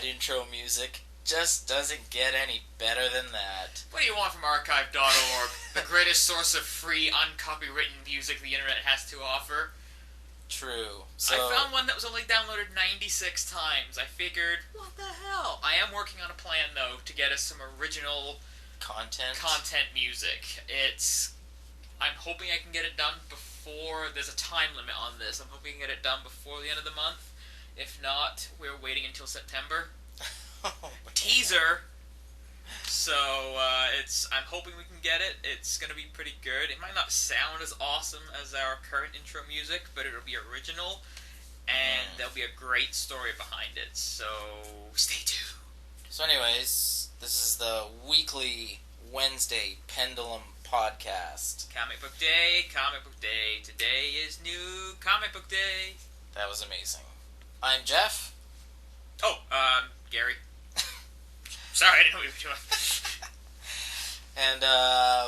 intro music. Just doesn't get any better than that. What do you want from archive.org? The greatest source of free, uncopywritten music the internet has to offer. True. So, I found one that was only downloaded 96 times. I figured, what the hell? I am working on a plan, though, to get us some original content music. I'm hoping I can get it done before... There's a time limit on this. I'm hoping I can get it done before the end of the month. If not, we're waiting until September. Teaser! So, I'm hoping we can get it. It's gonna be pretty good. It might not sound as awesome as our current intro music, but it'll be original, and there'll be a great story behind it, so stay tuned. So anyways, this is the weekly Wednesday Pendulum podcast. Comic Book Day, Comic Book Day. Today is new Comic Book Day. That was amazing. I'm Geoff. Oh, Garry. Sorry, I didn't know what you were doing. And,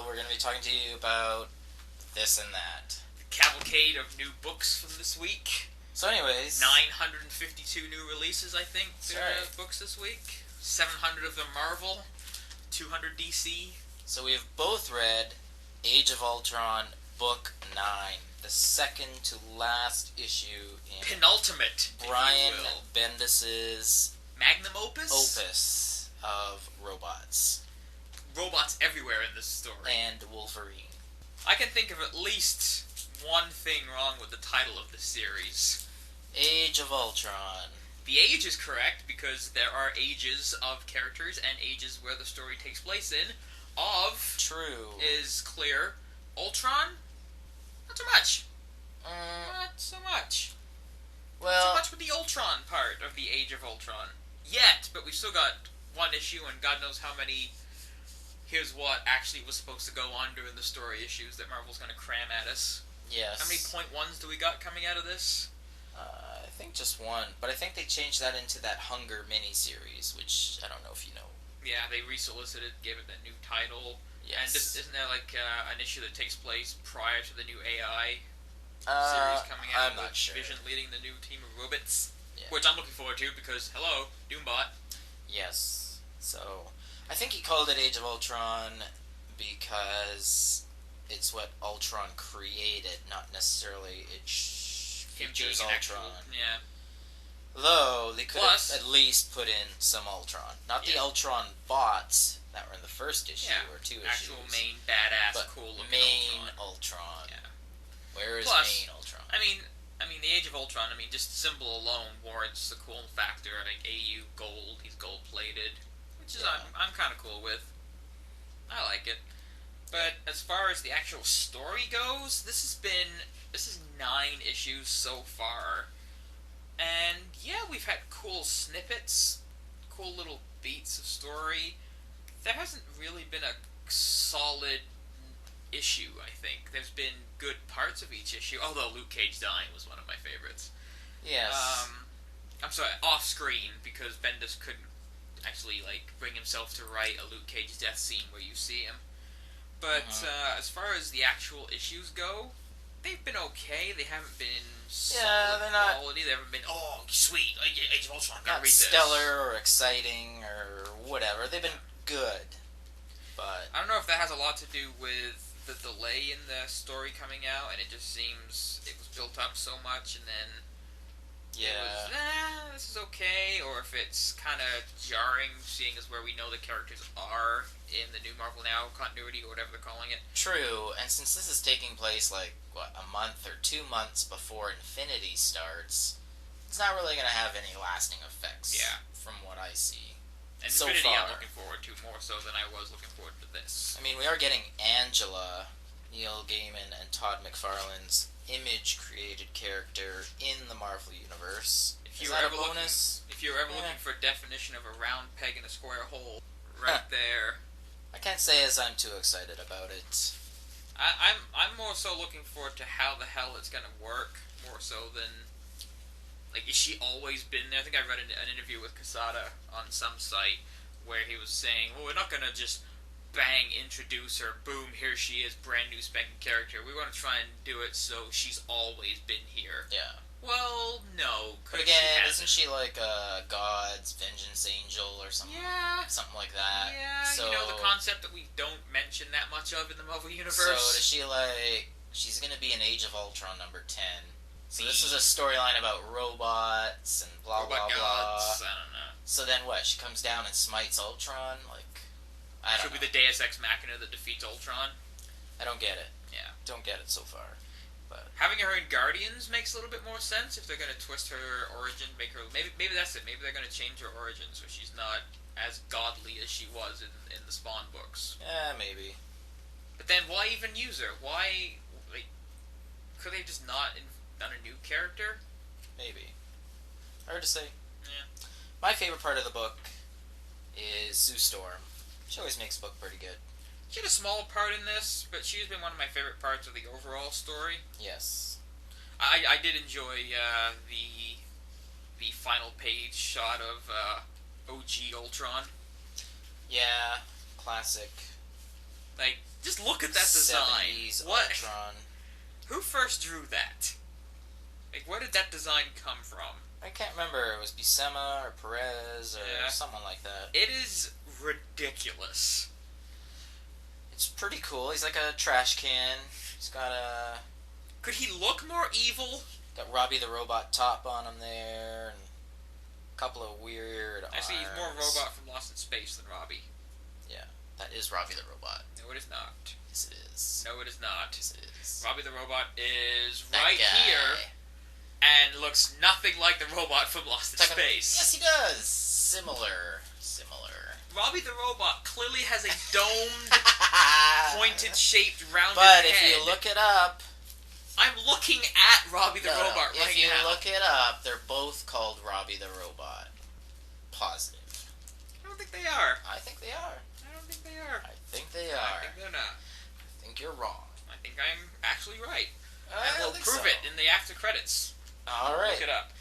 we're going to be talking to you about this and that. The cavalcade of new books from this week. So anyways... 952 new releases, I think, books this week. 700 of them Marvel, 200 DC. So we have both read Age of Ultron, Book 9, the second to last issue in... Penultimate, Brian Bendis' magnum opus? Opus of robots. Robots everywhere in this story. And Wolverine. I can think of at least one thing wrong with the title of this series. Age of Ultron. The age is correct, because there are ages of characters and ages where the story takes place in. True. Is clear. Ultron? Not so much. Not so much. Well... Not so much with the Ultron part of the Age of Ultron. Yet, but we've still got one issue and God knows how many... Here's what actually was supposed to go on during the story issues that Marvel's going to cram at us. Yes. How many .1s do we got coming out of this? I think just one. But I think they changed that into that Hunger miniseries, which I don't know if you know. Yeah, they resolicited, gave it that new title. Yes. And isn't there like an issue that takes place prior to the new AI series coming out? I'm not sure. Vision leading the new team of robots. Yeah. Which I'm looking forward to because, hello, Doombot. Yes. So, I think he called it Age of Ultron because it's what Ultron created, not necessarily it features Ultron. Yeah. Though, they could have at least put in some Ultron. Not the Ultron bots that were in the first issue or two issues. Actual main badass, but cool-looking main Ultron. Yeah. Where is main Ultron? I mean, the Age of Ultron, just the symbol alone warrants the cool factor. Like, AU gold, he's gold-plated. Which is, I'm kind of cool with. I like it. But as far as the actual story goes, this is 9 issues so far. And, yeah, we've had cool snippets, cool little beats of story. There hasn't really been a solid issue, I think. There's been good parts of each issue, although Luke Cage dying was one of my favorites. Yes. I'm sorry, off-screen, because Bendis couldn't actually, bring himself to write a Luke Cage death scene where you see him. But, as far as the actual issues go, they've been okay. They haven't been solid quality. They haven't been, oh, sweet, Age of Ultron, gotta read this. Not stellar or exciting or whatever. They've been good. But I don't know if that has a lot to do with the delay in the story coming out, and it just seems it was built up so much, and then it was, this is okay, or if it's kind of jarring, seeing as where we know the characters are in the new Marvel Now continuity, or whatever they're calling it. True, and since this is taking place, a month or 2 months before Infinity starts, it's not really going to have any lasting effects, from what I see. And so Infinity far. I'm looking forward to more so than I was looking forward to this. We are getting Angela, Neil Gaiman and Todd McFarlane's Image-created character in the Marvel Universe. Is that a bonus? If you're ever looking for a definition of a round peg in a square hole, right there. I can't say as I'm too excited about it. I'm more so looking forward to how the hell it's going to work, more so than... is she always been there? I think I read an interview with Quesada on some site where he was saying, well, we're not going to just bang introduce her, boom, here she is, brand new spanking character. We want to try and do it so she's always been here. Yeah. Well, no. But again, isn't she like God's vengeance Guidance Angel or something. Yeah. Something like that. Yeah, so, the concept that we don't mention that much of in the Marvel Universe. So does she, she's going to be in Age of Ultron number 10. So this is a storyline about robots and blah, Robot blah, gods. blah. I don't know. So then what? She comes down and smites Ultron? I don't know. She'll be the Deus Ex Machina that defeats Ultron. I don't get it. Yeah. Don't get it so far. But having her in Guardians makes a little bit more sense if they're going to twist her origin, make her... Maybe that's it. Maybe they're going to change her origin so she's not as godly as she was in the Spawn books. Yeah, maybe. But then why even use her? Why... could they just not done a new character? Maybe. Hard to say. Yeah. My favorite part of the book is Sue Storm. She always makes the book pretty good. She had a small part in this, but she's been one of my favorite parts of the overall story. Yes. I did enjoy the final page shot of OG Ultron. Yeah, classic. Just look at that design. 70s what? Ultron. Who first drew that? Where did that design come from? I can't remember. It was Buscema or Perez or someone like that. It is ridiculous. It's pretty cool. He's like a trash can. He's got a... Could he look more evil? Got Robbie the Robot top on him there, and a couple of weird arms. Actually, he's more robot from Lost in Space than Robbie. Yeah, that is Robbie the Robot. No, it is not. Yes, it is. No, it is not. Yes, it is. Robbie the Robot is That right guy. here, and looks nothing like the robot from Lost in Space. Yes, he does. Similar. Robbie the Robot clearly has a domed, pointed-shaped, rounded But head. if you look it up... I'm looking at Robbie the Robot right now. If you look it up, they're both called Robbie the Robot. Positive. I don't think they are. I think they are. I don't think they are. I think they are. I think they're not. I think you're wrong. I think I'm actually right. I and we'll prove it in the after credits. Alright. Look it up.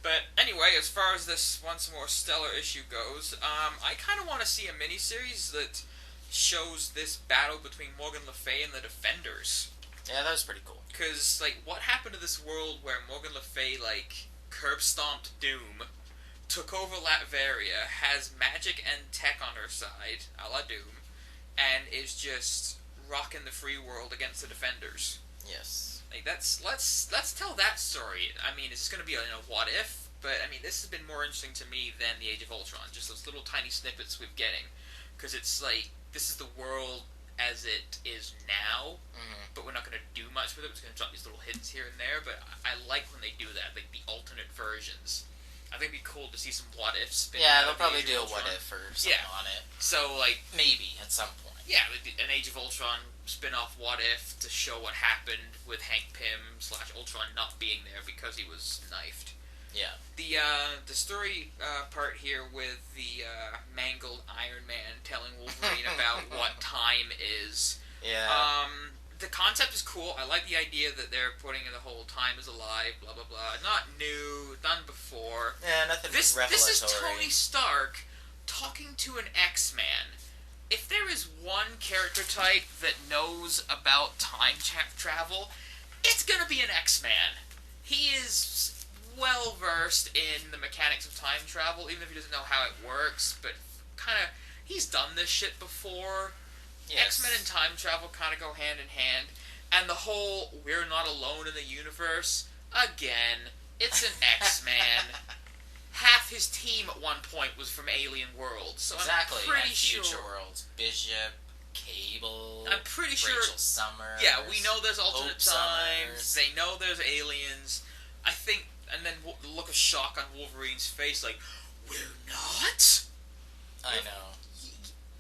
But anyway, as far as this once more stellar issue goes, I kind of want to see a miniseries that shows this battle between Morgan Le Fay and the Defenders. Yeah, that was pretty cool. Because, what happened to this world where Morgan Le Fay, curb-stomped Doom, took over Latveria, has magic and tech on her side, a la Doom, and is just rocking the free world against the Defenders. Yes. Let's tell that story. I mean, it's going to be a what if, but I mean, this has been more interesting to me than the Age of Ultron. Just those little tiny snippets we're getting, because it's this is the world as it is now, but we're not going to do much with it. We're just going to drop these little hints here and there. But I like when they do that, the alternate versions. I think it'd be cool to see some what ifs. Yeah, they'll probably do a what if or something on it. So maybe at some point. Yeah, an Age of Ultron spin-off what if to show what happened with Hank Pym / Ultron not being there because he was knifed. Yeah. The story part here with the mangled Iron Man telling Wolverine about what time is. Yeah. The concept is cool. I like the idea that they're putting in the whole time is alive, blah blah blah. Not new, done before. Yeah, nothing revelatory. This is Tony Stark talking to an X-Man. If there is one character type that knows about time travel, it's gonna be an X-Man. He is well versed in the mechanics of time travel, even if he doesn't know how it works, but he's done this shit before. Yes. X-Men and time travel kind of go hand in hand, and the whole we're not alone in the universe, again, it's an X-Man. Half his team at one point was from alien worlds, so exactly. I'm pretty Future sure. Worlds, Bishop, Cable. I'm pretty sure. Rachel Summers. Yeah, we know there's alternate Hope times. Summers. They know there's aliens. I think, and then the look of shock on Wolverine's face, we're not. I know.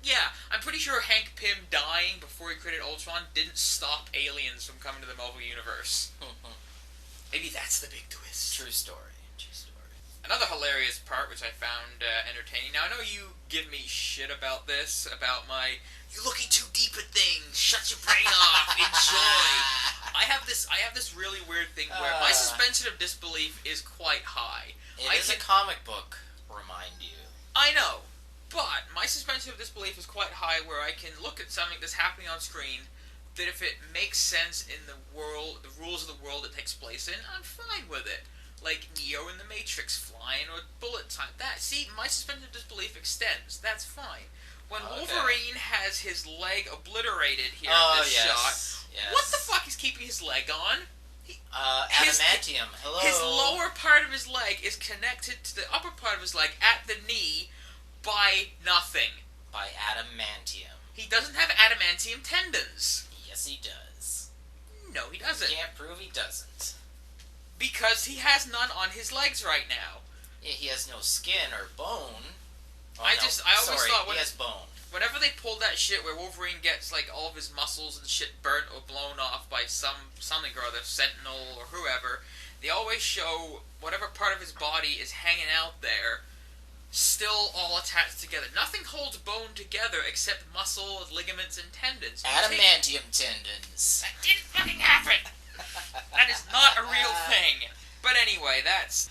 Yeah, I'm pretty sure Hank Pym dying before he created Ultron didn't stop aliens from coming to the Marvel Universe. Maybe that's the big twist. True story. Another hilarious part, which I found entertaining. Now, I know you give me shit about this, about you're looking too deep at things, shut your brain off, enjoy. I have this really weird thing where my suspension of disbelief is quite high. It is a comic book, remind you. I know, but my suspension of disbelief is quite high where I can look at something that's happening on screen, that if it makes sense in the world, the rules of the world it takes place in, I'm fine with it. like Neo in the Matrix flying or bullet time. My suspension of disbelief extends. That's fine. When Wolverine has his leg obliterated here in this shot, what the fuck is keeping his leg on? Adamantium. Hello. His lower part of his leg is connected to the upper part of his leg at the knee by nothing. By adamantium. He doesn't have adamantium tendons. Yes, he does. No, he doesn't. You can't prove he doesn't. Because he has none on his legs right now. Yeah, he has no skin or bone. Oh, I always thought he has bone. Whenever they pulled that shit where Wolverine gets like all of his muscles and shit burnt or blown off by something or other, Sentinel or whoever, they always show whatever part of his body is hanging out there, still all attached together. Nothing holds bone together except muscle, ligaments, and tendons. Adamantium tendons. That didn't fucking happen. That is not a real thing. But anyway, that's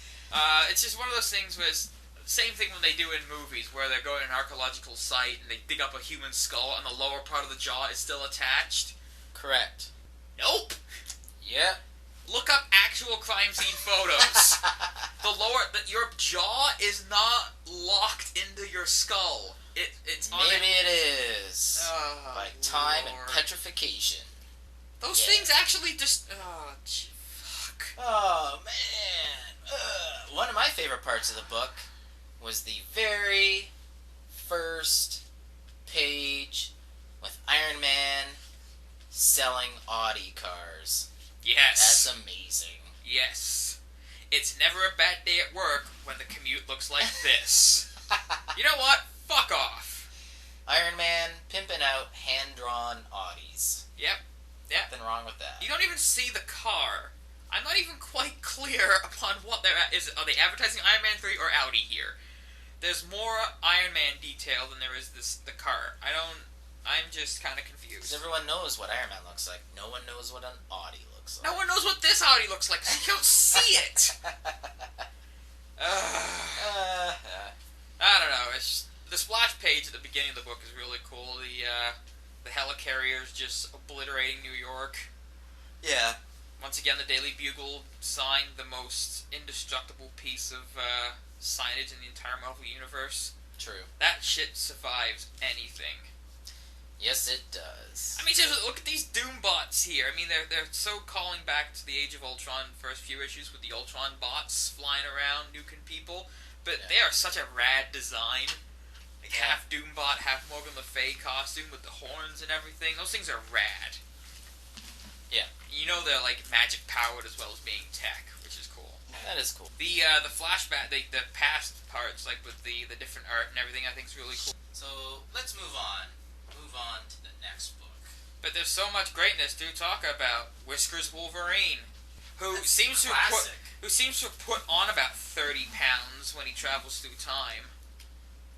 it's just one of those things where it's same thing when they do in movies, where they go to an archaeological site and they dig up a human skull and the lower part of the jaw is still attached. Correct. Nope. Yeah. Look up actual crime scene photos. Your jaw is not locked into your skull. It's on Maybe it is. Oh, by time Lord. and petrification. Those things actually just... Oh, gee, fuck. Oh, man. One of my favorite parts of the book was the very first page with Iron Man selling Audi cars. Yes. That's amazing. Yes. It's never a bad day at work when the commute looks like this. You know what? Fuck off. Iron Man pimping out hand-drawn Audis. Yep. Nothing wrong with that. You don't even see the car. I'm not even quite clear upon what they're at. Are they advertising Iron Man 3 or Audi here? There's more Iron Man detail than there is the car. I'm just kind of confused. Because everyone knows what Iron Man looks like. No one knows what an Audi looks like. No one knows what this Audi looks like. You don't see it. I don't know. The splash page at the beginning of the book is really cool. The helicarriers just obliterating New York. Yeah. Once again, the Daily Bugle signed the most indestructible piece of signage in the entire Marvel Universe. True. That shit survives anything. Yes, it does. I mean, just look at these Doom bots here. I mean, they're so calling back to the Age of Ultron first few issues with the Ultron bots flying around nuking people, but they are such a rad design. Like half Doom bot, half Morgan Le Fay costume with the horns and everything. Those things are rad. Yeah. You know they're like magic powered as well as being tech, which is cool. That is cool. The flashback, the past parts, like with the different art and everything, I think is really cool. So let's move on. Move on to the next book. But there's so much greatness to talk about. Whiskers Wolverine, who seems to have put on about 30 pounds when he travels through time.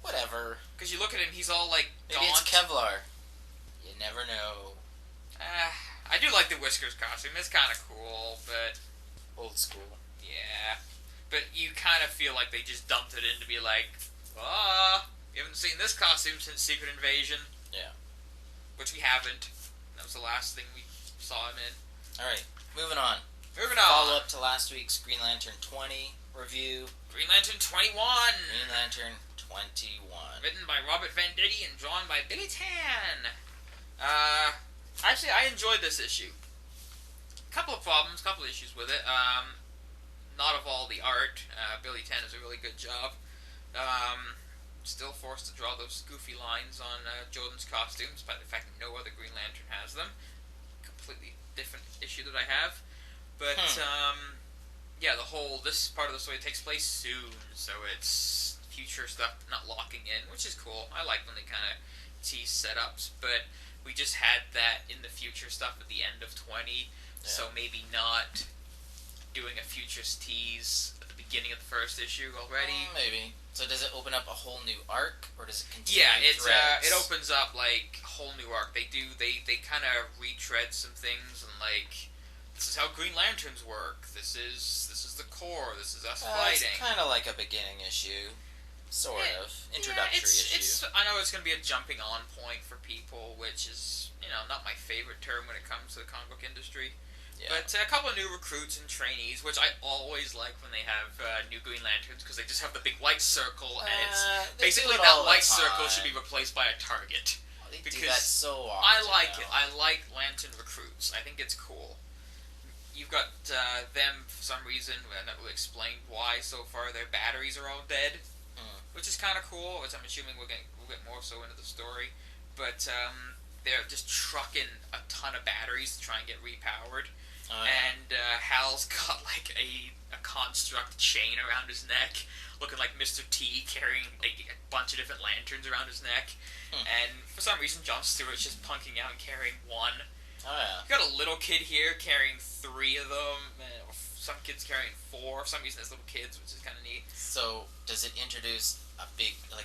Whatever. Because you look at him, he's all like maybe gaunt. it's Kevlar. You never know. I do like the Whiskers costume. It's kind of cool, but old school. Yeah, but you kind of feel like they just dumped it in to be like, you haven't seen this costume since Secret Invasion. Yeah. Which we haven't. That was the last thing we saw him in. Alright, moving on. Follow up to last week's Green Lantern 20 review. Green Lantern 21! Green Lantern 21. Written by Robert Venditti and drawn by Billy Tan. Actually, I enjoyed this issue. Couple of problems, couple of issues with it. Not of all the art. Billy Tan does a really good job. Still forced to draw those goofy lines on Jordan's costume, despite the fact that no other Green Lantern has them. Completely different issue that I have. But, this part of the story takes place soon, so it's future stuff not locking in, which is cool. I like when they kind of tease setups, but we just had that in the future stuff at the end of 20, so maybe not doing a futures tease at the beginning of the first issue already. Maybe. So does it open up a whole new arc, or does it continue? Yeah, it opens up like a whole new arc. They kind of retread some things, and like, this is how Green Lanterns work. This is the core. This is us fighting. It's kind of like a beginning issue, sort of introductory issue. I know it's going to be a jumping on point for people, which is not my favorite term when it comes to the comic book industry. Yeah. But a couple of new recruits and trainees, which I always like when they have new Green Lanterns, because they just have the big white circle, and it's basically that white circle should be replaced by a target. They do that so often. I like it. I like Lantern recruits. I think it's cool. You've got them, for some reason, and that will explain why so far their batteries are all dead, which is kind of cool, which I'm assuming we'll get more so into the story. But they're just trucking a ton of batteries to try and get repowered. And Hal's got like a construct chain around his neck, looking like Mr. T, carrying like a bunch of different lanterns around his neck. And for some reason, Jon Stewart's just punking out and carrying one. You got a little kid here carrying 3 of them, and some kids carrying 4. For some reason, there's little kids, which is kind of neat. So, does it introduce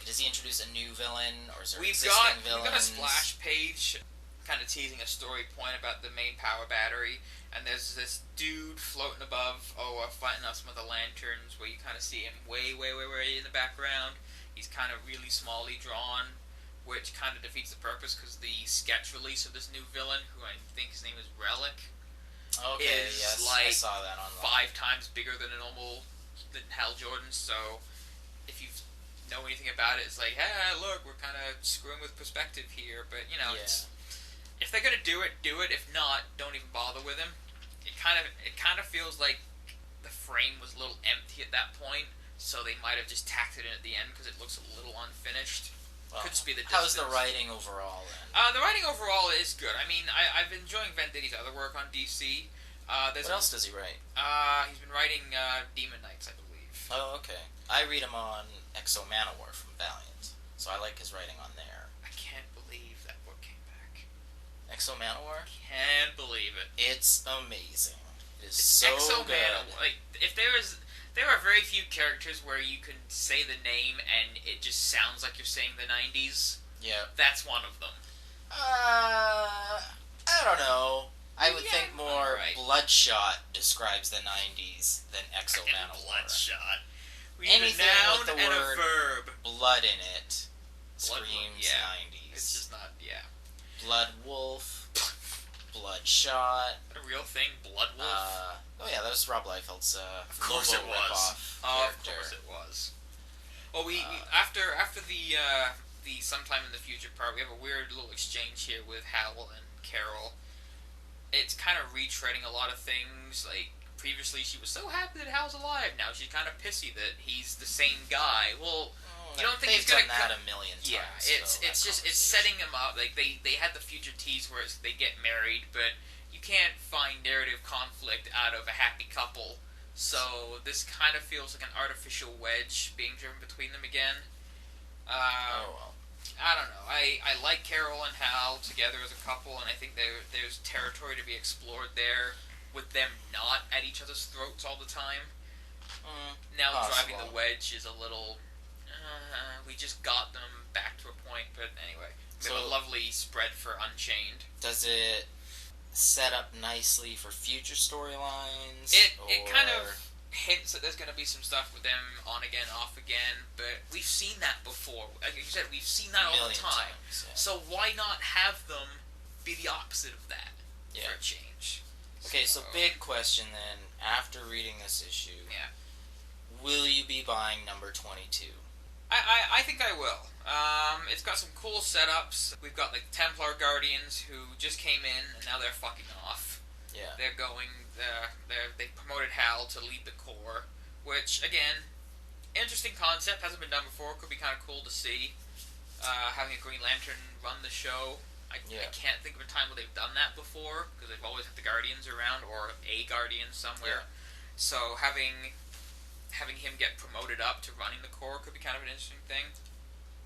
does he introduce a new villain, or is there We've existing villains? We've got a splash page kind of teasing a story point about the main power battery, and there's this dude floating above, fighting out some of the lanterns, where you kind of see him way in the background. He's kind of really smallly drawn, which kind of defeats the purpose, because the sketch release of this new villain, who I think his name is Relic, is like I saw that online. 5 times bigger than than Hal Jordan. So if you know anything about it, it's like, hey, look, we're kind of screwing with perspective here. But it's, if they're gonna do it, do it. If not, don't even bother with him. It kind of feels like the frame was a little empty at that point, so they might have just tacked it in at the end because it looks a little unfinished. Well, could just be the distance. How's the writing overall then? The writing overall is good. I mean, I've been enjoying Venditti's other work on DC. What else does he write? He's been writing Demon Knights, I believe. Oh, okay. I read him on Exo Manowar from Valiant, so I like his writing on there. I can't believe that book came back. Exo Manowar? Can't believe it. It's amazing. It is so Exo good. Manowar. Like, there are very few characters where you can say the name and it just sounds like you're saying the 90s. Yeah. That's one of them. I don't know. I would think more Bloodshot describes the 90s than Exo Manowar. Bloodshot. We Anything need a noun with the and word a verb. blood in it screams 90s. It's just not, Blood Wolf, Bloodshot. A real thing, Blood Wolf? That was Rob Liefeld's of course Lobo it was. Of course it was. Well, we after the sometime in the future part, we have a weird little exchange here with Hal and Carol. It's kind of retreading a lot of things. Like, previously she was so happy that Hal's alive. Now she's kind of pissy that he's the same guy. Well, you don't think he's gonna done that a million times? Yeah, it's setting him up. Like they had the future tease where they get married, but you can't find narrative conflict out of a happy couple. So this kind of feels like an artificial wedge being driven between them again. I don't know. I like Carol and Hal together as a couple, and I think there's territory to be explored there with them not at each other's throats all the time. Now driving the wedge is a little... we just got them back to a point, but anyway. We have a lovely spread for Unchained. Does it set up nicely for future storylines? It kind of hints that there's going to be some stuff with them on again, off again, but we've seen that before. Like you said, we've seen that all the time. So why not have them be the opposite of that for a change? Okay, so big question then, after reading this issue, will you be buying number 22? I think I will. It's got some cool setups. We've got like Templar Guardians who just came in and now they're fucking off. Yeah. They're going. They promoted Hal to lead the Corps, which again, interesting concept. Hasn't been done before. Could be kind of cool to see. Having a Green Lantern run the show. I can't think of a time where they've done that before because they've always had the Guardians around or a Guardian somewhere. Yeah. So having him get promoted up to running the Corps could be kind of an interesting thing.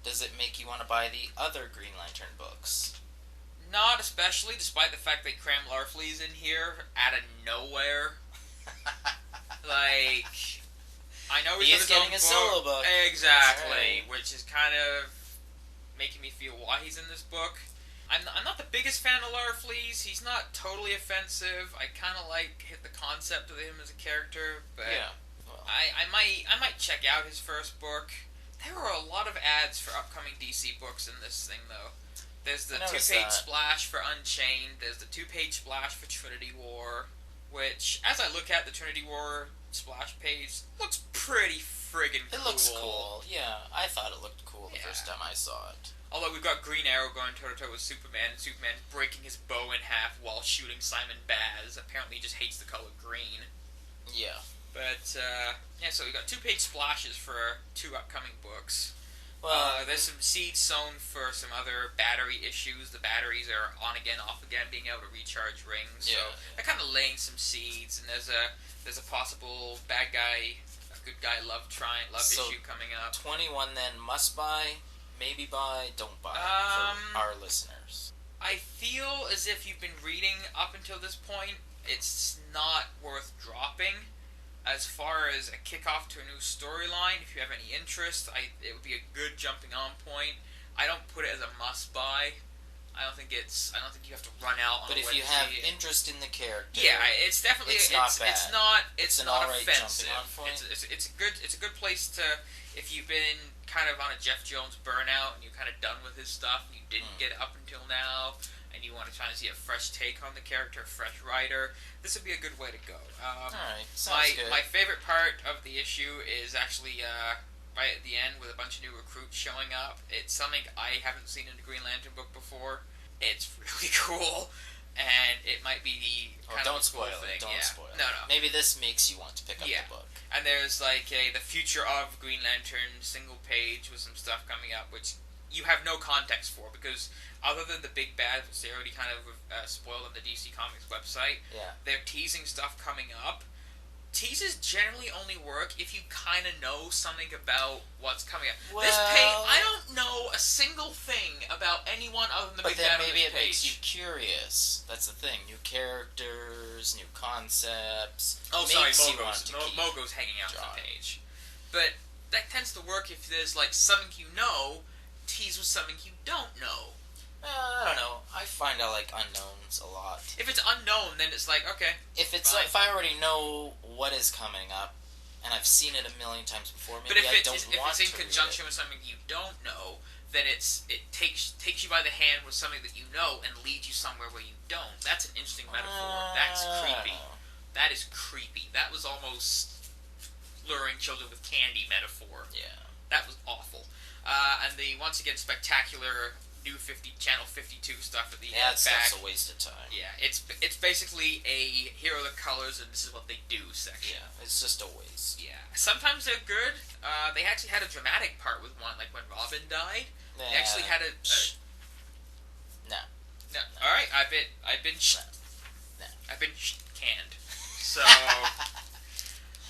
Does it make you want to buy the other Green Lantern books? Not especially, despite the fact they cram Larfleeze in here out of nowhere. Like, I know he's getting a solo book. Exactly, which is kind of making me feel why he's in this book. I'm not the biggest fan of Larfleeze. He's not totally offensive. I kind of like the concept of him as a character, but I might check out his first book. There are a lot of ads for upcoming DC books in this thing, though. There's the 2-page splash for Unchained. There's the 2-page splash for Trinity War. which, as I look at the Trinity War splash page, looks pretty friggin' cool. It looks cool, yeah. I thought it looked cool the first time I saw it. Although we've got Green Arrow going toe-to-toe with Superman, and Superman breaking his bow in half while shooting Simon Baz. Apparently he just hates the color green. Yeah. But, so we've got 2-page splashes for 2 upcoming books. Well, there's some seeds sown for some other battery issues. The batteries are on again, off again, being able to recharge rings. So they're kind of laying some seeds, and there's a possible bad guy, a good guy love issue coming up. 21 then must buy, maybe buy, don't buy for our listeners. I feel as if you've been reading up until this point, it's not worth dropping. As far as a kickoff to a new storyline, if you have any interest, it would be a good jumping on point. I don't put it as a must buy. I don't think you have to run out on. But if you have interest in the character, it's definitely not bad. It's not right offensive. Jumping on point. It's a good place to, if you've been kind of on a Geoff Jones burnout and you're kind of done with his stuff and you didn't get up until now, and you want to try and see a fresh take on the character, a fresh writer, this would be a good way to go. Alright, sounds good. My favorite part of the issue is actually right at the end with a bunch of new recruits showing up. It's something I haven't seen in a Green Lantern book before. It's really cool, and it might be kind of a cool thing. Don't spoil it. No. Maybe this makes you want to pick up the book. And there's the future of Green Lantern single page with some stuff coming up, which you have no context for, because other than the big bad, which they already kind of spoiled on the DC Comics website, they're teasing stuff coming up. Teases generally only work if you kind of know something about what's coming up. Well, I don't know a single thing about anyone other than the big bad on this page. But then maybe it makes you curious. That's the thing. New characters, new concepts. Oh, sorry, Mogo's hanging out on the page. But that tends to work if there's something you know, tease with something you don't know. I don't know. I find I like unknowns a lot. If it's unknown, then it's okay. If I already know what is coming up, and I've seen it a million times before, maybe I don't want to. If it's in conjunction with something you don't know, then it takes you by the hand with something that you know and leads you somewhere where you don't. That's an interesting metaphor. That's creepy. That is creepy. That was almost luring children with candy metaphor. Yeah. That was awful. And the once again spectacular new Channel 52 stuff at the that stuff's back. A waste of time. Yeah, it's basically a here are the colors and this is what they do section. Yeah, it's just a waste. Yeah, sometimes they're good. They actually had a dramatic part with one, like when Robin died. They actually had a. No. All right, I've been canned. So.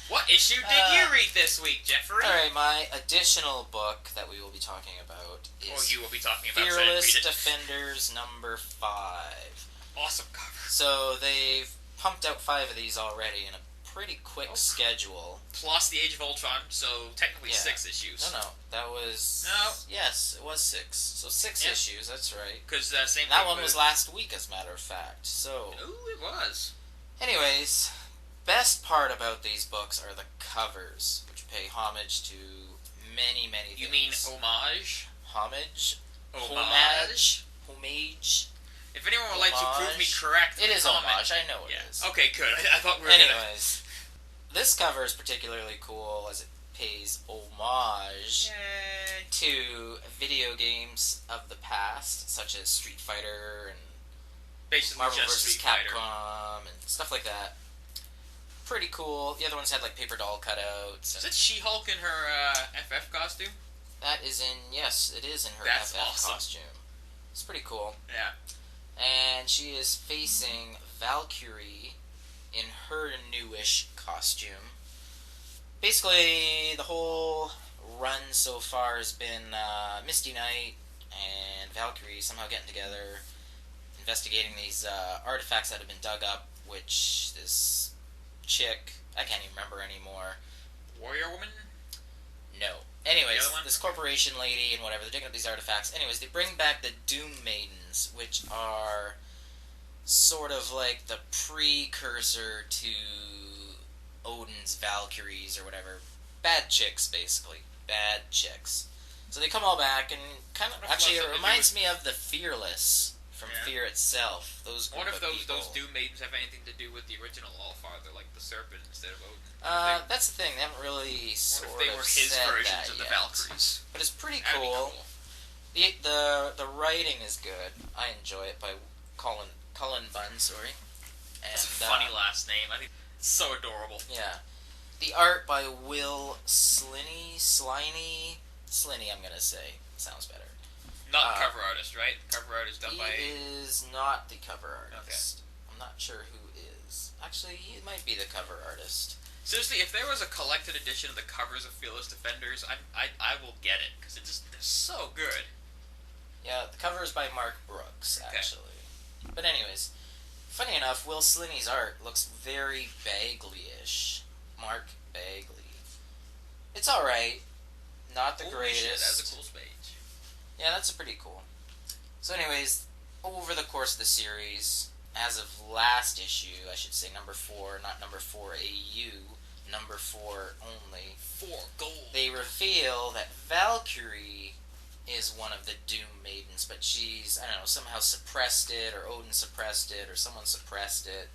What issue did you read this week, Jeffrey? Alright, my additional book that we will be talking about is you will be talking about Fearless Defenders number 5. Awesome cover. So they've pumped out 5 of these already in a pretty quick schedule. Plus the Age of Ultron, so technically 6 issues. No, that was... No. Yes, it was 6. So 6 issues, that's right. Because that one was last week, as a matter of fact. So... Ooh, it was. Anyways... Best part about these books are the covers, which pay homage to many things. You mean homage? Homage? Homage? Homage? If anyone would like to prove me correct, it is homage. I know it is. Okay, good. I thought we were Anyways, this cover is particularly cool as it pays homage to video games of the past, such as Street Fighter and basically Marvel just vs. Street Fighter. Capcom and stuff like that. Pretty cool. The other ones had paper doll cutouts. Is it She-Hulk in her FF costume? That is yes, it is in her That's FF awesome. costume. It's pretty cool. Yeah. And she is facing Valkyrie in her newish costume. Basically, the whole run so far has been Misty Knight and Valkyrie somehow getting together, investigating these artifacts that have been dug up, which this chick, I can't even remember anymore. Warrior Woman? No. Anyways, this corporation lady and whatever, they're digging up these artifacts. Anyways, they bring back the Doom Maidens, which are sort of like the precursor to Odin's Valkyries or whatever. Bad chicks, basically. Bad chicks. So they come all back and kind of... Actually, it reminds me of the Fearless from Fear itself. Those group What if of those Doom Maidens have anything to do with the original Allfather, like the Serpent instead of Odin? That's the thing. They haven't really What if they were his versions of the Valkyries? But it's pretty That'd cool. Be cool. The writing is good. I enjoy it by Cullen Bunn. Sorry. And, that's a funny last name. I think it's so adorable. Yeah. The art by Will Sliney. I'm gonna say. Sounds better. Not the cover artist, right? The cover art is done by... He is not the cover artist. Okay. I'm not sure who is. Actually, he might be the cover artist. Seriously, if there was a collected edition of the covers of Fearless Defenders, I will get it, because they're so good. Yeah, the cover is by Mark Brooks, actually. Okay. But anyways, funny enough, Will Sliney's art looks very Bagley-ish. Mark Bagley. It's alright. Not the greatest. Shit, that's a cool page. Yeah, that's pretty cool. So anyways, over the course of the series, as of last issue, I should say number 4, not number 4 AU, number 4 only. 4 gold. They reveal that Valkyrie is one of the Doom Maidens, but she's, I don't know, somehow suppressed it, or Odin suppressed it, or someone suppressed it.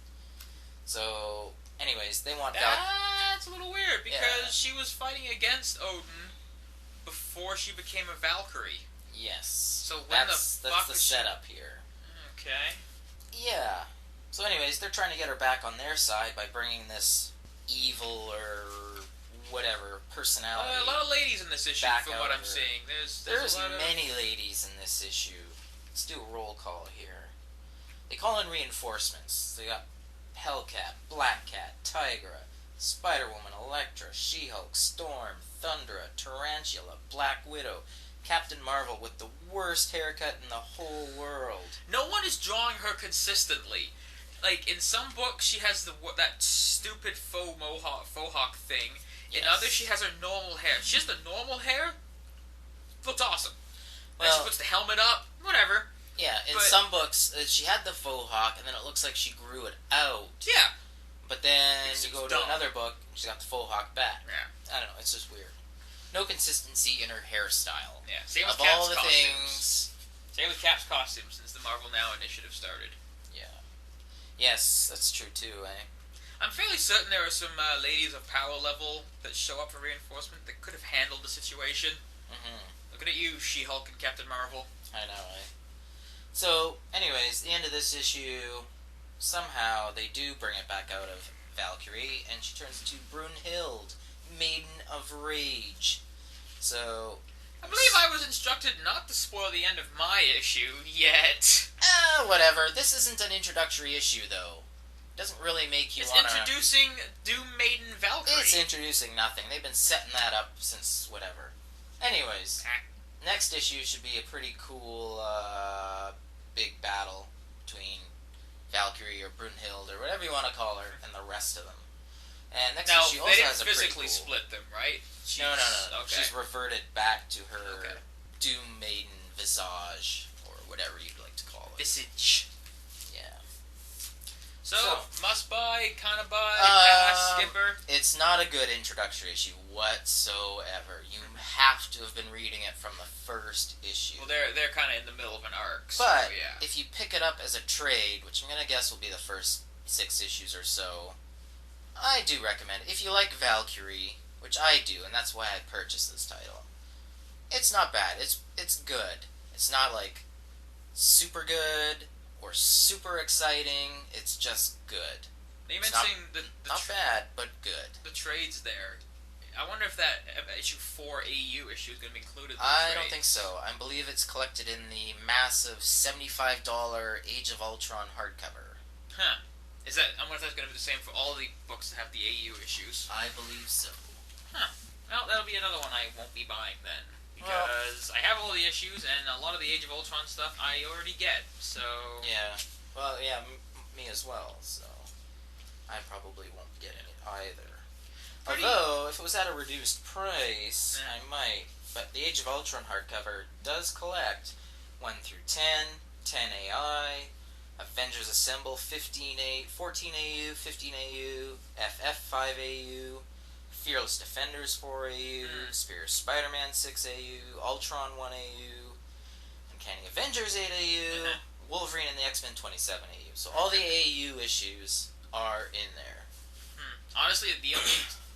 So, anyways, they want Valkyrie. That's a little weird, because she was fighting against Odin before she became a Valkyrie. Yes. So that's the setup here. Okay. Yeah. So anyways, they're trying to get her back on their side by bringing this evil or whatever personality. A lot of ladies in this issue, from what I'm seeing. There's many ladies in this issue. Let's do a roll call here. They call in reinforcements. They got Hellcat, Black Cat, Tigra, Spider-Woman, Elektra, She-Hulk, Storm, Thundra, Tarantula, Black Widow, Captain Marvel with the worst haircut in the whole world. No one is drawing her consistently. Like, in some books, she has that stupid faux hawk thing. Yes. In others, she has her normal hair. She has the normal hair. Looks awesome. Well, and she puts the helmet up. Whatever. Yeah, in some books, she had the faux hawk, and then it looks like she grew it out. Yeah. But then you go to another book, and she's got the faux hawk back. Yeah. I don't know, it's just weird. No consistency in her hairstyle. Yeah, same with Cap's costumes. Same with Cap's costumes since the Marvel Now initiative started. Yeah. Yes, that's true too, eh? I'm fairly certain there are some ladies of power level that show up for reinforcement that could have handled the situation. Mm-hmm. Looking at you, She-Hulk and Captain Marvel. I know, eh? So, anyways, the end of this issue, somehow they do bring it back out of Valkyrie, and she turns into Brunhild, Maiden of Rage. So, I believe I was instructed not to spoil the end of my issue yet. Whatever. This isn't an introductory issue, though. It doesn't really make you wanna... It's introducing Doom Maiden Valkyrie. It's introducing nothing. They've been setting that up since whatever. Anyways, next issue should be a pretty cool, big battle between Valkyrie or Brunhild or whatever you want to call her and the rest of them. And next issue also has a pretty cool... Now, they didn't physically split them, right? No. Okay. She's reverted back to her Doom Maiden visage, or whatever you'd like to call it. Visage. Yeah. So must buy, kind of buy, pass, skipper? It's not a good introductory issue whatsoever. You have to have been reading it from the first issue. Well, they're kind of in the middle of an arc. But if you pick it up as a trade, which I'm going to guess will be the first 6 issues or so, I do recommend it. If you like Valkyrie, which I do, and that's why I purchased this title, it's not bad. It's good. It's not like super good or super exciting. It's just good. You mentioned not bad, but good. The trades there. I wonder if that issue 4 AU issue is going to be included in the I don't think so. I believe it's collected in the massive $75 Age of Ultron hardcover. Huh. I wonder if that's going to be the same for all the books that have the AU issues. I believe so. Huh. Well, that'll be another one I won't be buying then. Because I have all the issues, and a lot of the Age of Ultron stuff I already get, so... Yeah. Well, yeah, me as well, so... I probably won't get it either. Although, if it was at a reduced price, I might. But the Age of Ultron hardcover does collect 1 through 10, 10 AI, Avengers Assemble 14 AU, 15 AU, FF 5 AU, Fearless Defenders 4 AU, Spear Spider-Man 6 AU, Ultron 1 AU, Uncanny Avengers 8 AU, Wolverine and the X-Men 27 AU. So all the AU issues are in there. Honestly, the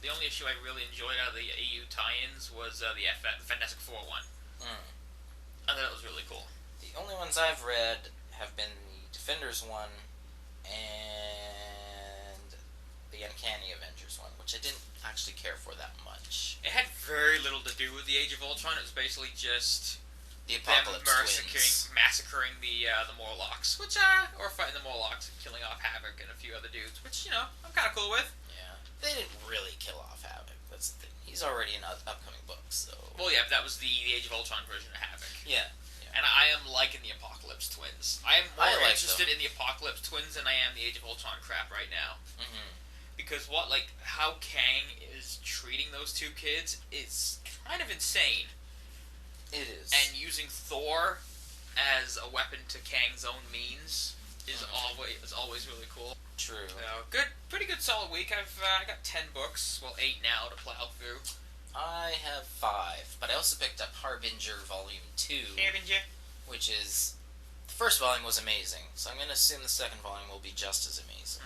only issue I really enjoyed out of the AU tie-ins was the Fantastic Four one. I thought it was really cool. The only ones I've read have been the Defenders one and the Uncanny Avengers one, which I didn't actually care for that much. It had very little to do with the Age of Ultron. It was basically just the Apocalypse Twins massacring the Morlocks, or fighting the Morlocks and killing off Havoc and a few other dudes, which I'm kind of cool with. Yeah, they didn't really kill off Havoc. That's the thing. He's already in upcoming books, so. Well, yeah, but that was the Age of Ultron version of Havoc. Yeah. And I am liking the Apocalypse Twins. I am more interested in the Apocalypse Twins than I am the Age of Ultron crap right now. Because how Kang is treating those two kids is kind of insane. It is. And using Thor as a weapon to Kang's own means is always really cool. True. So, pretty good solid week. I got 10 books, 8 now to plow through. I have 5, but I also picked up Harbinger Volume 2. Harbinger. Which is... The first volume was amazing, so I'm going to assume the second volume will be just as amazing.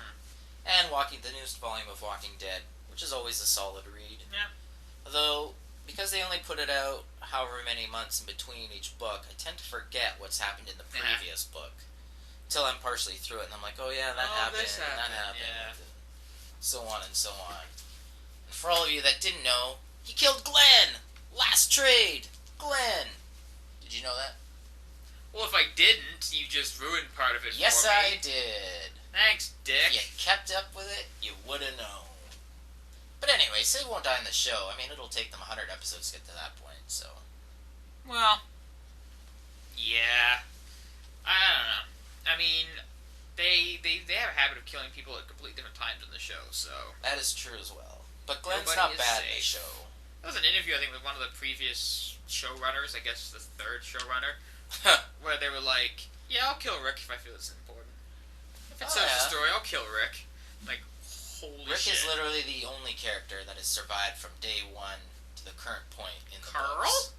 And the newest volume of Walking Dead, which is always a solid read. Yeah. Although, because they only put it out however many months in between each book, I tend to forget what's happened in the previous book. Until I'm partially through it, and I'm like, oh yeah, that happened, and that happened, and so on and so on. And for all of you that didn't know, he killed Glenn! Last trade! Glenn! Did you know that? Well, if I didn't, you just ruined part of it for me. Yes, I did. Thanks, Dick. If you kept up with it, you would have known. But anyway, Sid won't die in the show. I mean, it'll take them 100 episodes to get to that point, so... Well... Yeah... I don't know. I mean, they have a habit of killing people at completely different times in the show, so... That is true as well. But Glenn's not bad in the show. There was an interview, I think, with one of the previous showrunners, I guess the third showrunner, where they were like, yeah, I'll kill Rick if I feel it's important. If it serves the story, I'll kill Rick. Like, holy shit. Rick is literally the only character that has survived from day one to the current point in the Carl? books.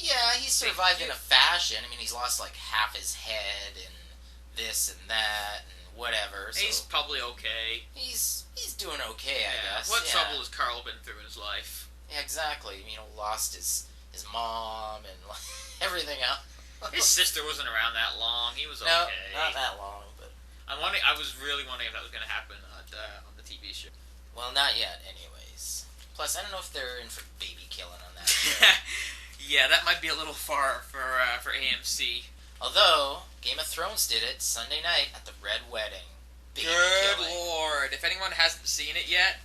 Yeah, he's survived in a fashion. I mean, he's lost like half his head and this and that and whatever. So he's probably okay. He's doing okay, I guess. What trouble has Carl been through in his life? Yeah, exactly. You know, lost his mom and everything else. His sister wasn't around that long. He was okay. No, not that long, but... I was really wondering if that was going to happen on the TV show. Well, not yet, anyways. Plus, I don't know if they're in for baby killing on that show. Yeah, that might be a little far for AMC. Although, Game of Thrones did it Sunday night at the Red Wedding. Baby Good killing. lord. If anyone hasn't seen it yet...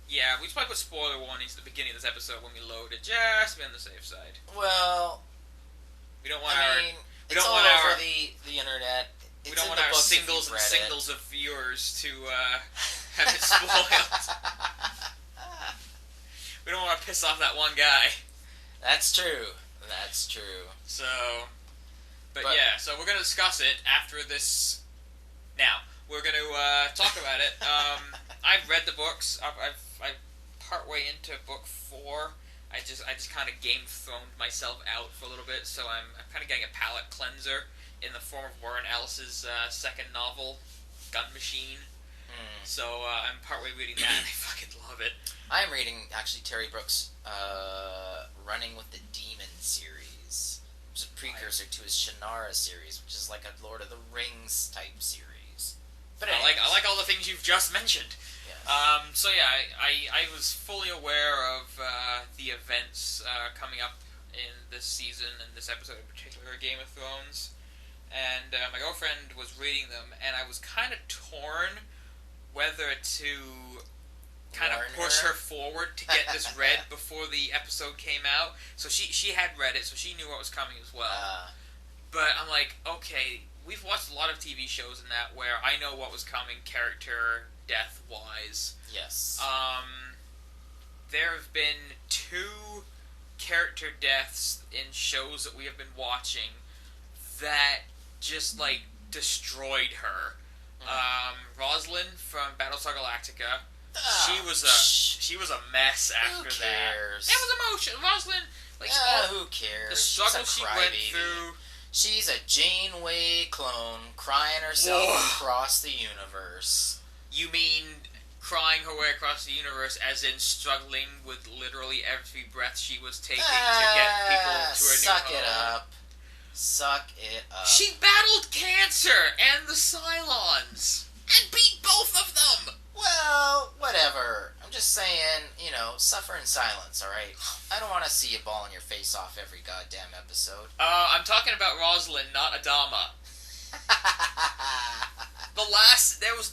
Yeah, we should probably put spoiler warnings at the beginning of this episode when we load it, just to be on the safe side. Well... We don't want it's all over the internet. We don't want our singles and singles of viewers to have it spoiled. We don't want to piss off that one guy. That's true. That's true. So so we're going to discuss it after this. Now, we're going to talk about it. I've read the books. I'm partway into book 4. I just kind of Game Throned myself out for a little bit, so I'm kind of getting a palate cleanser in the form of Warren Ellis's second novel, Gun Machine. So I'm partway reading that, and I fucking love it. I'm reading, actually, Terry Brooks' Running with the Demon series. It's a precursor to his Shannara series, which is like a Lord of the Rings type series. But I like all the things you've just mentioned. Yes. So yeah, I was fully aware of the events coming up in this season and this episode in particular of Game of Thrones, and my girlfriend was reading them, and I was kind of torn whether to kind of push her forward to get this read before the episode came out. So she had read it, so she knew what was coming as well. But I'm like, okay, we've watched a lot of TV shows in that where I know what was coming character death-wise. Yes. There have been 2 character deaths in shows that we have been watching that just, like, destroyed her. Rosalind from Battlestar Galactica. She was a mess after that. Who cares? It was emotional. Rosalind, like, who cares? The struggle she went through. She's a Janeway clone crying herself across the universe. You mean crying her way across the universe as in struggling with literally every breath she was taking to get people to her new home? Suck it up. Suck it up. She battled cancer and the Cylons and beat both of them! Well, whatever. I'm just saying, suffer in silence, alright? I don't want to see you bawling your face off every goddamn episode. I'm talking about Rosalind, not Adama. There was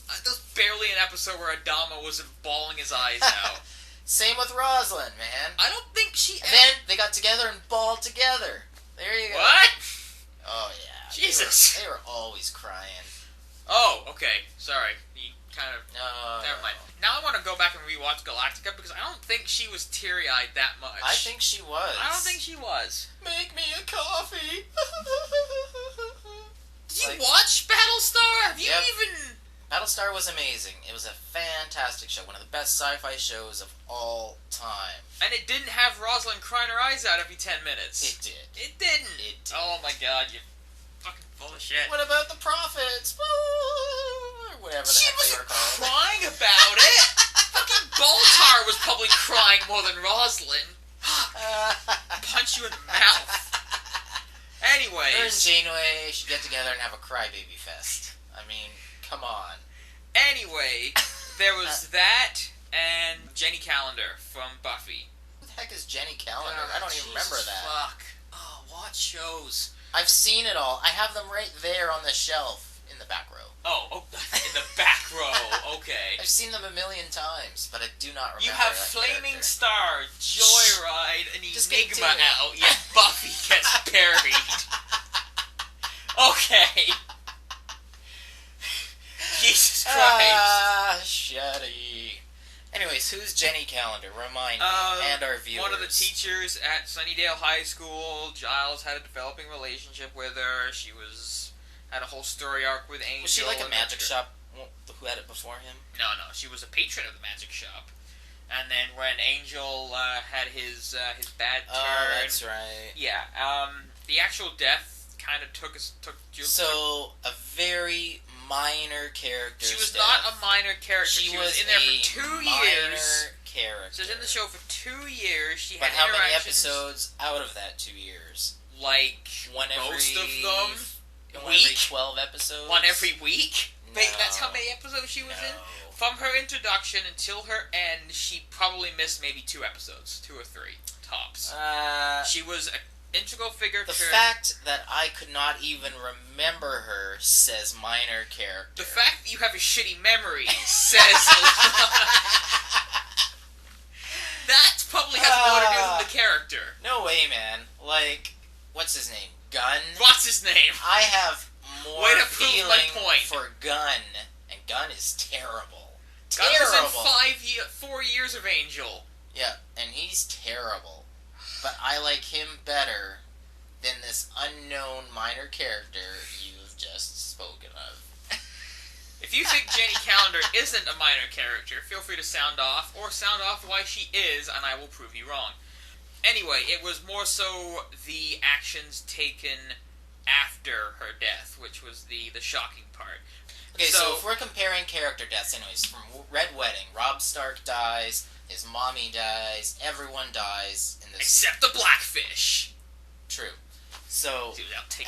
barely an episode where Adama wasn't bawling his eyes out. Same with Rosalind, man. I don't think she... Then they got together and bawled together. There you go. What? Oh, yeah. Jesus. They were always crying. Oh, okay. Sorry. You kind of... No. Never mind. Now I want to go back and rewatch Galactica because I don't think she was teary-eyed that much. I think she was. I don't think she was. Make me a coffee. Did you watch Battlestar? Have you even... Battlestar was amazing. It was a fantastic show. One of the best sci-fi shows of all time. And it didn't have Rosalind crying her eyes out every 10 minutes. It did. It didn't. It did. Oh my god, you're fucking full of shit. What about the Prophets? Whatever the heck they were called. She was crying about it. Fucking Baltar was probably crying more than Rosalind. Punch you in the mouth. Anyways. Her and Janeway should get together and have a crybaby fest. I mean, come on. Anyway, there was that and Jenny Calendar from Buffy. Who the heck is Jenny Calendar? I don't even remember that. Fuck. Oh, what shows? I've seen it all. I have them right there on the shelf in the back row. Oh, in the back row. Okay. I've seen them a million times, but I do not remember. You have that Flaming character. Star, Joyride, and Just Enigma out, yet Buffy gets buried. Okay. Jesus Christ. Shuddy. Anyways, who's Jenny Calendar? Remind me, and our viewers. One of the teachers at Sunnydale High School. Giles had a developing relationship with her. She had a whole story arc with Angel. Was she like a magic shop who had it before him? No. She was a patron of the magic shop. And then when Angel had his bad turn... Oh, that's right. Yeah. The actual death kind of took So, a very minor character. She was not a minor character. She was in there for 2 years. Character. She was in the show for 2 years. She had how many interactions... episodes out of that 2 years? Like, most of them. One every 12 episodes? One every week? No. That's how many episodes she was in? From her introduction until her end, she probably missed maybe 2 episodes. 2 or 3, tops. She was an integral figure. The fact that I could not even remember her says minor character. The fact that you have a shitty memory says a lot. That probably has more to do with the character. No way, man. Like, what's his name? Gunn? What's his name? I have more Way to prove my feeling point. for Gunn, and Gunn is terrible. Gunn was in 4 years of Angel. Yeah, and he's terrible. But I like him better than this unknown minor character you've just spoken of. If you think Jenny Calendar isn't a minor character, feel free to sound off, or sound off why she is, and I will prove you wrong. Anyway, it was more so the actions taken after her death, which was the shocking part. Okay, so if we're comparing character deaths, anyways, from Red Wedding, Robb Stark dies, his mommy dies, everyone dies in this... Except the Blackfish! True. So,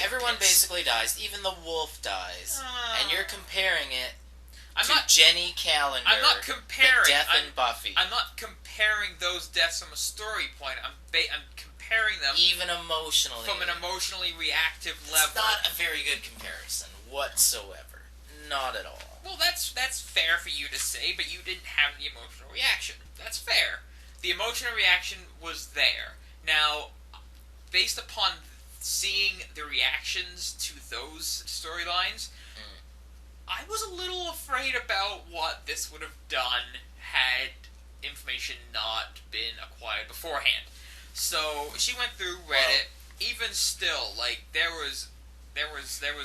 everyone basically dies, even the wolf dies, and you're comparing it to Jenny Calendar, I'm not comparing, the death in Buffy. I'm not comparing those deaths from a story point, I'm comparing them... Even emotionally. From an emotionally reactive level. It's not a very good comparison, whatsoever. Not at all. Well, that's fair for you to say, but you didn't have the emotional reaction. That's fair. The emotional reaction was there. Now, based upon seeing the reactions to those storylines, I was a little afraid about what this would have done had information not been acquired beforehand. So she went through Reddit. Even still, like there was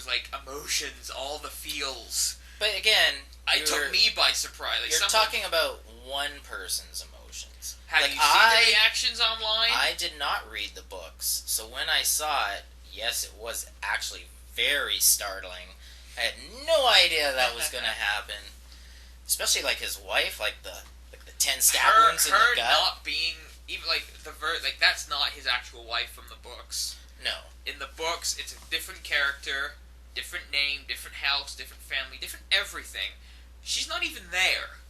like emotions, all the feels. But again, it took me by surprise. Like you're talking about one person's emotions. Have you seen the reactions online? I did not read the books, so when I saw it, yes, it was actually very startling. I had no idea that was going to happen. Especially, like, his wife, like the 10 stab wounds in the gut. Her not being, even, like, that's not his actual wife from the books. No. In the books, it's a different character, different name, different house, different family, different everything. She's not even there.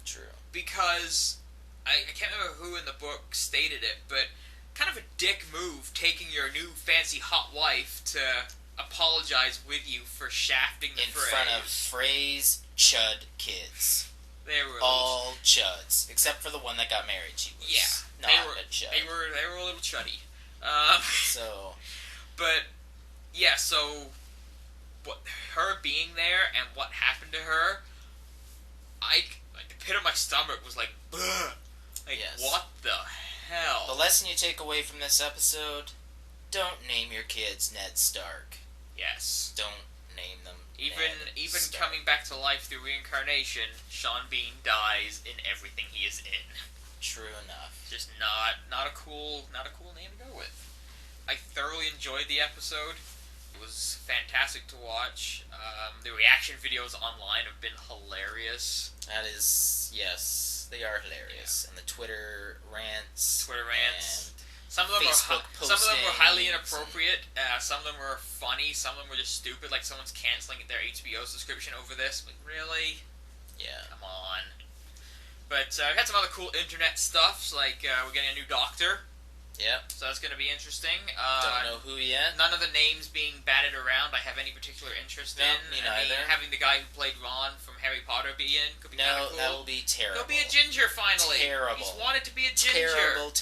True. Because, I can't remember who in the book stated it, but kind of a dick move taking your new fancy hot wife to apologize with you for shafting the Frey. In front of Frey's chud kids. They were all chuds, except for the one that got married. She was not a chud. They were a little chuddy. But yeah, so her being there and what happened to her, the pit of my stomach was like, ugh. Like, yes. What the hell? The lesson you take away from this episode: don't name your kids Ned Stark. Yes. Don't name them. Even coming back to life through reincarnation, Sean Bean dies in everything he is in. True enough. Just not a cool name to go with. I thoroughly enjoyed the episode. It was fantastic to watch. The reaction videos online have been hilarious. That is, yes, they are hilarious. Yeah. And the Twitter rants. Some of them were highly inappropriate. Some of them were funny. Some of them were just stupid. Like someone's canceling their HBO subscription over this. Like, really? Yeah. Come on. But we had some other cool internet stuff. Like we're getting a new doctor. Yep. So that's going to be interesting. Don't know who yet. None of the names being batted around I have any particular interest in. Me neither. Having the guy who played Ron from Harry Potter be in could be kind of cool. No, that will be terrible. He'll be a ginger finally. Terrible. He's wanted to be a ginger. Terrible.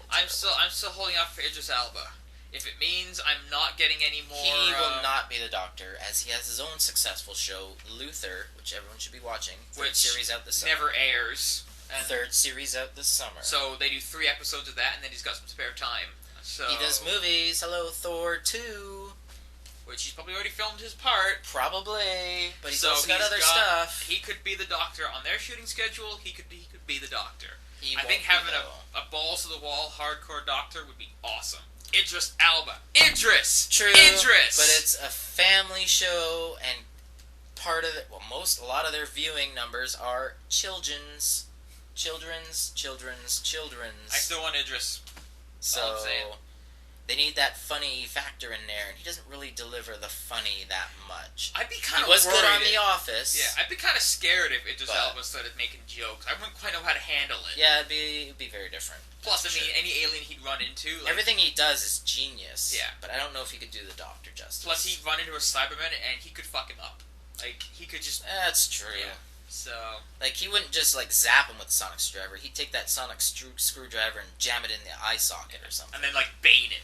I'm still holding out for Idris Elba. If it means I'm not getting any more... He will not be the Doctor, as he has his own successful show, Luther, which everyone should be watching. Which series out this summer. Never airs. And third series out this summer. So they do 3 episodes of that, and then he's got some spare time. So he does movies. Hello, Thor 2. Which he's probably already filmed his part. Probably, but he's also got other stuff. He could be the Doctor on their shooting schedule. He could be the Doctor. I think having a balls to the wall hardcore Doctor would be awesome. Idris Elba. Idris. True. Idris. But it's a family show, and part of it, a lot of their viewing numbers are children's. I still want Idris. So they need that funny factor in there, and he doesn't really deliver the funny that much. I'd be kind of worried. He was good on The Office. Yeah, I'd be kind of scared if Idris Elba started making jokes. I wouldn't quite know how to handle it. Yeah, it'd be very different. Plus, any alien he'd run into... everything he does is genius. Yeah. But I don't know if he could do the Doctor justice. Plus, he'd run into a Cyberman, and he could fuck him up. Like, he could just... That's true. Yeah. So... Like, he wouldn't just, zap him with the sonic screwdriver. He'd take that sonic screwdriver and jam it in the eye socket or something. And then, bane it.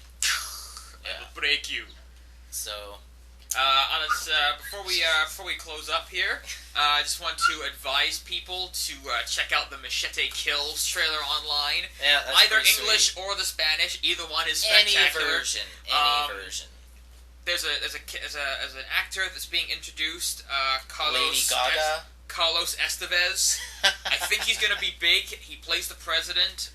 It'll break you. So... before we close up here, I just want to advise people to check out the Machete Kills trailer online. Yeah, that's either English or the Spanish. Either one is spectacular. Any version. There's an actor that's being introduced. Lady Gaga. Carlos Estevez. I think he's going to be big. He plays the president.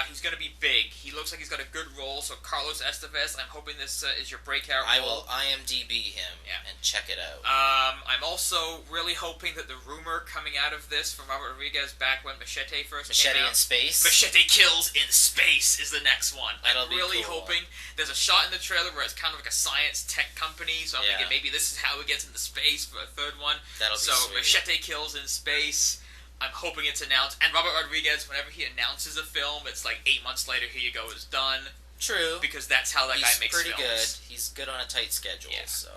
He's going to be big. He looks like he's got a good role. So Carlos Estevez, I'm hoping this is your breakout role. I will IMDb him and check it out. I'm also really hoping that the rumor coming out of this from Robert Rodriguez back when Machete first came out. Machete in Space? Machete Kills in Space is the next one. That'll I'm really be cool. hoping. There's a shot in the trailer where it's kind of like a science tech company, so I'm thinking maybe this is how it gets into space for a third one. That'll be sweet. Machete Kills in Space. I'm hoping it's announced. And Robert Rodriguez, whenever he announces a film, it's 8 months later, here you go, it's done. True. Because that's how that guy makes films. He's pretty good. He's good on a tight schedule, So,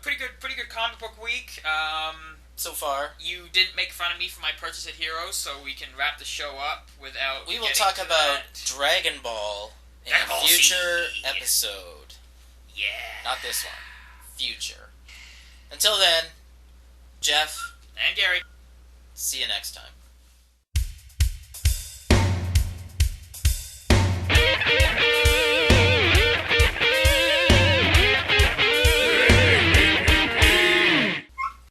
pretty good comic book week. So far. You didn't make fun of me for my purchase at Heroes, so we can wrap the show up without We will talk about Dragon Ball in a future episode. Yeah. Not this one. Future. Until then, Geoff and Garry. See you next time.